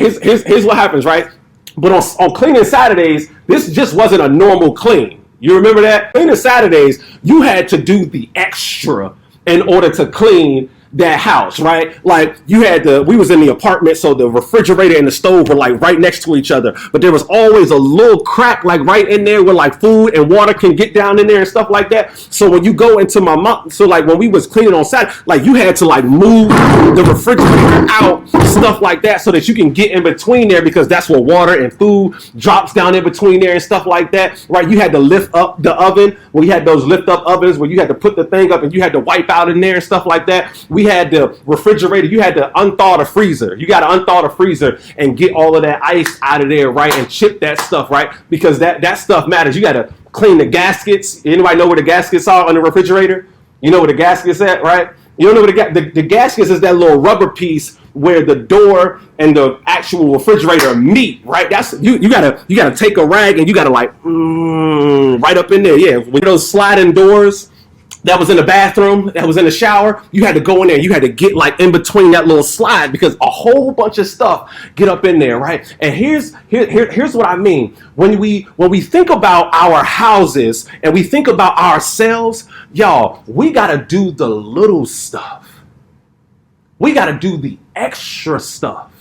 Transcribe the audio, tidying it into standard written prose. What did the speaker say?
here's what happens, right? But on cleaning Saturdays, this just wasn't a normal clean. You remember that? Cleaning Saturdays, you had to do the extra in order to clean that house, right? Like we was in the apartment, so the refrigerator and the stove were like right next to each other, but there was always a little crack like right in there where like food and water can get down in there and stuff like that. So when you go into my mom, so like when we was cleaning on Saturday, like you had to like move the refrigerator out, stuff like that, so that you can get in between there, because that's where water and food drops down in between there and stuff like that, right? You had to lift up the oven. We had those lift up ovens where you had to put the thing up and you had to wipe out in there and stuff like that. We had the refrigerator. You had to unthaw the freezer. You got to unthaw the freezer and get all of that ice out of there, right? And chip that stuff, right? Because that stuff matters. You got to clean the gaskets. Anybody know where the gaskets are on the refrigerator? You know where the gaskets at, right? You don't know where the gaskets is that little rubber piece where the door and the actual refrigerator meet, right? That's you gotta take a rag and you gotta like right up in there. Yeah, with those sliding doors that was in the bathroom, that was in the shower, you had to go in there. You had to get like in between that little slide because a whole bunch of stuff get up in there, right? And here's what I mean. When we think about our houses and we think about ourselves, y'all, we gotta do the little stuff. We gotta do the extra stuff.